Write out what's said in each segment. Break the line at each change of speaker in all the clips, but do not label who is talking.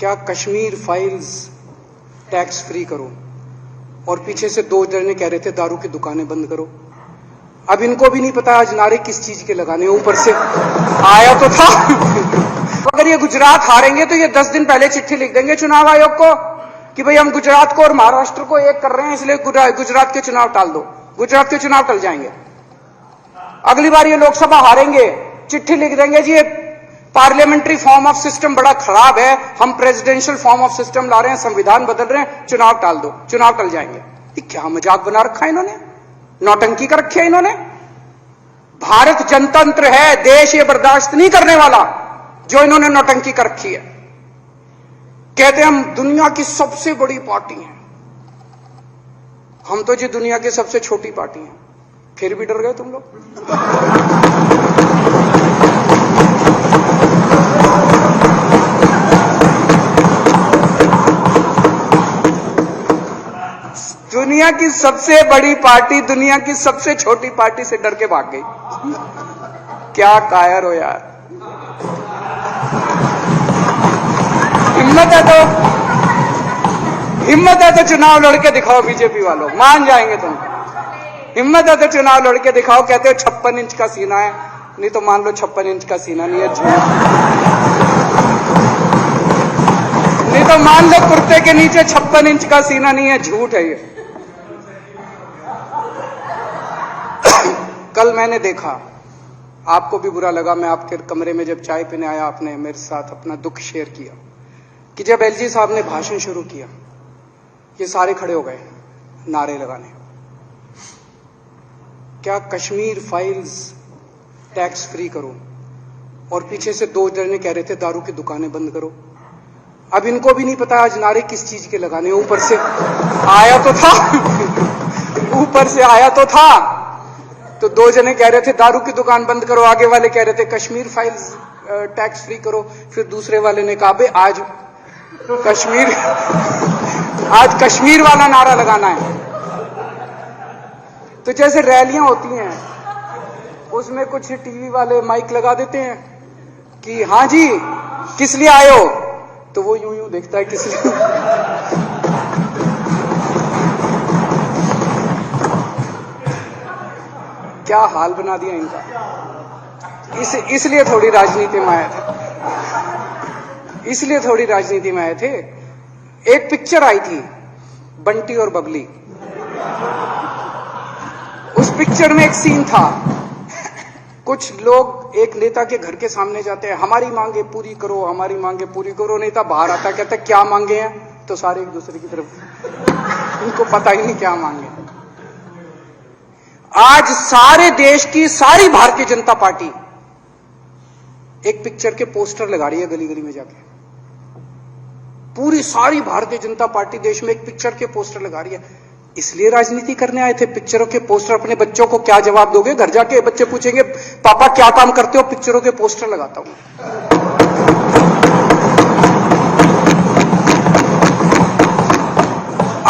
क्या Kashmir files tax free करो, और पीछे से दो जने कह रहे थे दारू की दुकानें बंद करो। अब इनको भी नहीं पता आज नारे किस चीज के लगाने, ऊपर से आया तो था। अगर ये गुजरात हारेंगे तो ये 10 दिन पहले चिट्ठी लिख देंगे चुनाव आयोग को कि भाई हम गुजरात को और महाराष्ट्र को एक कर रहे हैं, इसलिए गुजरात के चुनाव टाल दो। गुजरात के चुनाव टल जाएंगे। अगली बार ये लोकसभा हारेंगे, चिट्ठी लिख देंगे जी ये पार्लियामेंट्री फॉर्म ऑफ सिस्टम बड़ा खराब है, हम प्रेसिडेंशियल फॉर्म ऑफ सिस्टम ला रहे हैं, संविधान बदल रहे हैं, चुनाव टाल दो। चुनाव टल जाएंगे। ये क्या मजाक बना रखा है इन्होंने, नौटंकी कर रखी है इन्होंने। भारत जनतंत्र है, देश ये बर्दाश्त नहीं करने वाला जो इन्होंने नौटंकी कर रखी है। कहते हैं हम दुनिया की सबसे बड़ी पार्टी हैं, हम तो जी दुनिया की सबसे छोटी पार्टी हैं। फिर भी डर गए तुम लोग। दुनिया की सबसे बड़ी पार्टी दुनिया की सबसे छोटी पार्टी से डर के भाग गई। क्या कायर हो यार, हिम्मत है तो चुनाव लड़के दिखाओ बीजेपी वालों, मान जाएंगे तुम। हिम्मत है तो चुनाव लड़के दिखाओ। कहते हो 56 इंच का सीना है, नहीं तो मान लो 56 इंच का सीना नहीं है, झूठ। नहीं तो मान लो कुर्ते के नीचे 56 इंच का सीना नहीं है, झूठ है ये। कल मैंने देखा, आपको भी बुरा लगा, मैं आपके कमरे में जब चाय पीने आया, आपने मेरे साथ अपना दुख शेयर किया कि जब एलजी साहब ने भाषण शुरू किया, ये सारे खड़े हो गए नारे लगाने। क्या कश्मीर फाइल्स टैक्स फ्री करो, और पीछे से दो जने कह रहे थे दारू की दुकानें बंद करो। अब इनको भी नहीं पता आज नारे किस चीज के लगाने, ऊपर से आया तो था। ऊपर से आया तो था। तो दो जने कह रहे थे दारू की दुकान बंद करो, आगे वाले कह रहे थे कश्मीर फाइल्स टैक्स फ्री करो, फिर दूसरे वाले ने कहा आज कश्मीर वाला नारा लगाना है। तो जैसे रैलियां होती हैं, उसमें कुछ टीवी वाले माइक लगा देते हैं कि हाँ जी किस लिए आए हो, तो वो यूं यूं देखता है किस लिए। क्या हाल बना दिया इनका। इसलिए थोड़ी राजनीति में आए थे, इसलिए थोड़ी राजनीति में आए थे। एक पिक्चर आई थी बंटी और बबली, उस पिक्चर में एक सीन था, कुछ लोग एक नेता के घर के सामने जाते हैं, हमारी मांगे पूरी करो, हमारी मांगे पूरी करो। नेता बाहर आता, कहता क्या मांगे हैं, तो सारे एक दूसरे की तरफ, इनको पता ही नहीं क्या मांगे। आज सारे देश की सारी भारतीय जनता पार्टी एक पिक्चर के पोस्टर लगा रही है गली गली में जाके। पूरी सारी भारतीय जनता पार्टी देश में एक पिक्चर के पोस्टर लगा रही है। इसलिए राजनीति करने आए थे, पिक्चरों के पोस्टर। अपने बच्चों को क्या जवाब दोगे? घर जाके बच्चे पूछेंगे पापा क्या काम करते हो? पिक्चरों के पोस्टर लगाता हूं।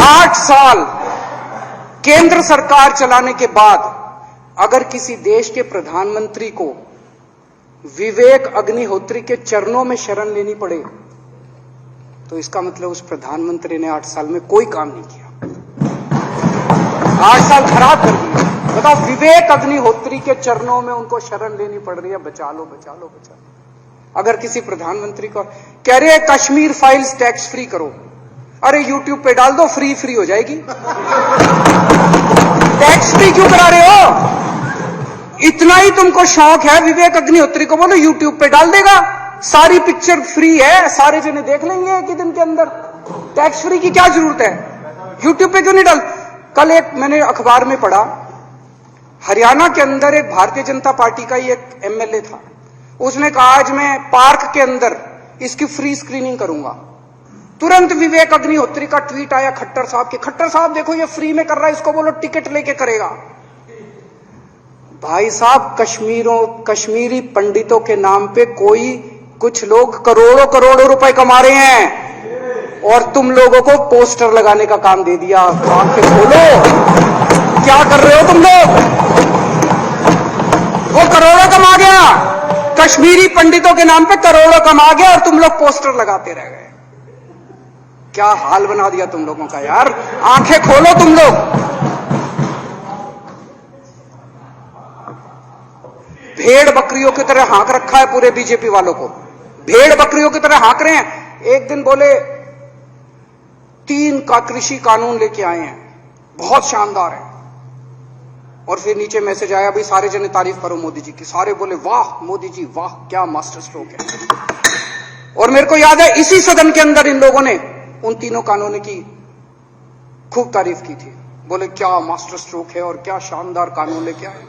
8 साल केंद्र सरकार चलाने के बाद अगर किसी देश के प्रधानमंत्री को विवेक अग्निहोत्री के चरणों में शरण लेनी पड़े, तो इसका मतलब उस प्रधानमंत्री ने 8 साल में कोई काम नहीं किया। 8 साल खराब कर दिए। बताओ, विवेक अग्निहोत्री के चरणों में उनको शरण लेनी पड़ रही है, बचा लो बचा लो बचा लो। अगर किसी प्रधानमंत्री को कह रहे हैं कश्मीर फाइल्स टैक्स फ्री करो, अरे यूट्यूब पे डाल दो, फ्री हो जाएगी। टैक्स फ्री क्यों करा रहे हो? इतना ही तुमको शौक है, विवेक अग्निहोत्री को बोलो यूट्यूब पे डाल देगा, सारी पिक्चर फ्री है, सारे जने देख लेंगे एक ही दिन के अंदर। टैक्स फ्री की क्या जरूरत है? यूट्यूब पे क्यों नहीं डाल? कल एक मैंने अखबार में पढ़ा, हरियाणा के अंदर एक भारतीय जनता पार्टी का ही एक एमएलए था, उसने कहा आज मैं पार्क के अंदर इसकी फ्री स्क्रीनिंग करूंगा। तुरंत विवेक अग्निहोत्री का ट्वीट आया खट्टर साहब के, खट्टर साहब देखो ये फ्री में कर रहा है, इसको बोलो टिकट लेके करेगा। भाई साहब, कश्मीरी पंडितों के नाम पे कुछ लोग करोड़ों रुपए कमा रहे हैं, और तुम लोगों को पोस्टर लगाने का काम दे दिया। आंखें खोलो, क्या कर रहे हो तुम लोग? वो करोड़ों कमा गया, कश्मीरी पंडितों के नाम पे करोड़ों कमा गया, और तुम लोग पोस्टर लगाते रह गए। क्या हाल बना दिया तुम लोगों का यार, आंखें खोलो तुम लोग। भेड़ बकरियों की तरह हाँक रखा है पूरे बीजेपी वालों को, भेड़ बकरियों की तरह हाँक रहे हैं। एक दिन बोले 3 कृषि कानून लेके आए हैं, बहुत शानदार है, और फिर नीचे मैसेज आया भाई सारे जने तारीफ करो मोदी जी की। सारे बोले वाह मोदी जी वाह, क्या मास्टर स्ट्रोक है। और मेरे को याद है इसी सदन के अंदर इन लोगों ने उन 3 कानूनों की खूब तारीफ की थी, बोले क्या मास्टर स्ट्रोक है और क्या शानदार कानून लेके आए।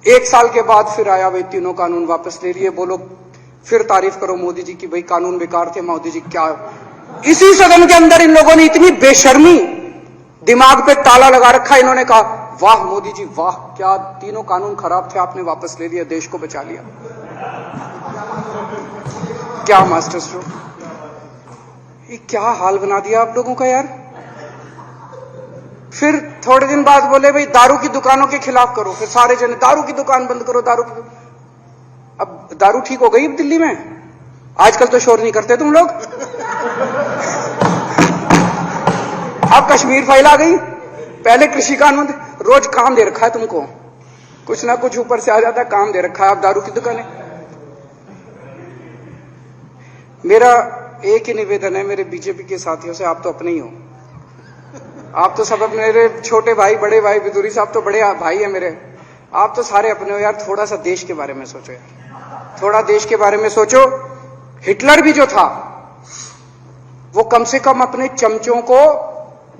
1 साल के बाद फिर आया भाई 3 कानून वापस ले लिए, बोलो फिर तारीफ करो मोदी जी की, भाई कानून बेकार थे मोदी जी क्या। इसी सदन के अंदर इन लोगों ने इतनी बेशर्मी, दिमाग पे ताला लगा रखा, इन्होंने कहा वाह मोदी जी वाह, क्या 3 कानून खराब थे आपने वापस ले लिया, देश को बचा लिया। क्या मास्टर स्ट्रोक, ये क्या हाल बना दिया आप लोगों का यार। फिर थोड़े दिन बाद बोले भाई दारू की दुकानों के खिलाफ करो, फिर सारे जने दारू की दुकान बंद करो, दारू की। अब दारू ठीक हो गई अब दिल्ली में, आजकल तो शोर नहीं करते तुम लोग। अब कश्मीर फाइल आ गई, पहले कृषि कानून, रोज काम दे रखा है तुमको, कुछ ना कुछ ऊपर से आ जाता है, काम दे रखा है। अब दारू की दुकानें। मेरा एक ही निवेदन है मेरे बीजेपी के साथियों से, आप तो अपने ही हो, आप तो सब अपने, मेरे छोटे भाई बड़े भाई बिदुरी साहब तो बड़े भाई है मेरे, आप तो सारे अपने हो यार। थोड़ा सा देश के बारे में सोचो यार, थोड़ा देश के बारे में सोचो। हिटलर भी जो था वो कम से कम अपने चमचों को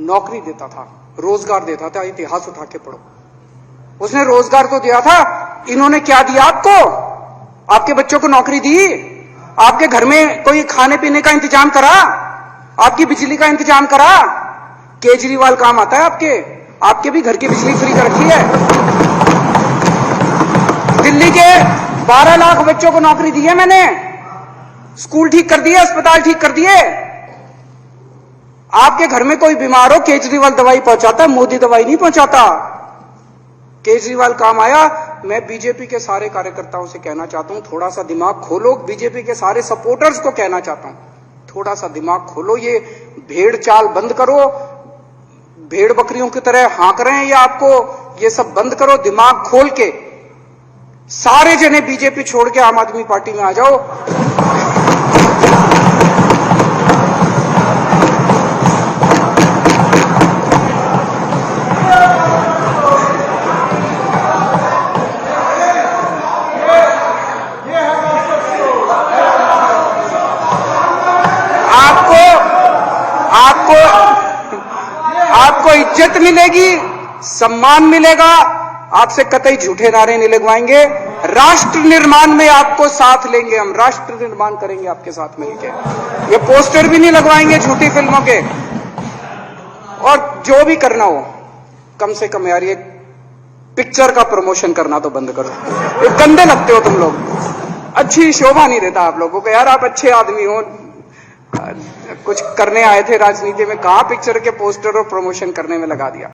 नौकरी देता था, रोजगार देता था, इतिहास उठा के पढ़ो, उसने रोजगार तो दिया था। इन्होंने क्या दिया आपको, आपके बच्चों को नौकरी दी, आपके घर में कोई खाने पीने का इंतजाम करा, आपकी बिजली का इंतजाम करा। केजरीवाल काम आता है आपके भी घर की बिजली फ्री कर रखी है। दिल्ली के 12 लाख बच्चों को नौकरी दी है मैंने, स्कूल ठीक कर दिए, अस्पताल ठीक कर दिए। आपके घर में कोई बीमार हो, केजरीवाल दवाई पहुंचाता, मोदी दवाई नहीं पहुंचाता। केजरीवाल काम आया। मैं बीजेपी के सारे कार्यकर्ताओं से कहना चाहता हूं, थोड़ा सा दिमाग खोलो। बीजेपी के सारे सपोर्टर्स को कहना चाहता हूं, थोड़ा सा दिमाग खोलो, ये भेड़ चाल बंद करो। भेड़ बकरियों की तरह हाँक रहे हैं ये आपको, ये सब बंद करो, दिमाग खोल के सारे जने बीजेपी छोड़ के आम आदमी पार्टी में आ जाओ। आपको इज्जत मिलेगी, सम्मान मिलेगा, आपसे कतई झूठे नारे नहीं लगवाएंगे। राष्ट्र निर्माण में आपको साथ लेंगे, हम राष्ट्र निर्माण करेंगे आपके साथ मिलकर। ये पोस्टर भी नहीं लगवाएंगे झूठी फिल्मों के। और जो भी करना हो, कम से कम यार ये पिक्चर का प्रमोशन करना तो बंद करो। ये गंदे लगते हो तुम लोग, अच्छी शोभा नहीं देता आप लोगों को यार। आप अच्छे आदमी हो, कुछ करने आए थे राजनीति में, कहां पिक्चर के पोस्टर और प्रमोशन करने में लगा दिया।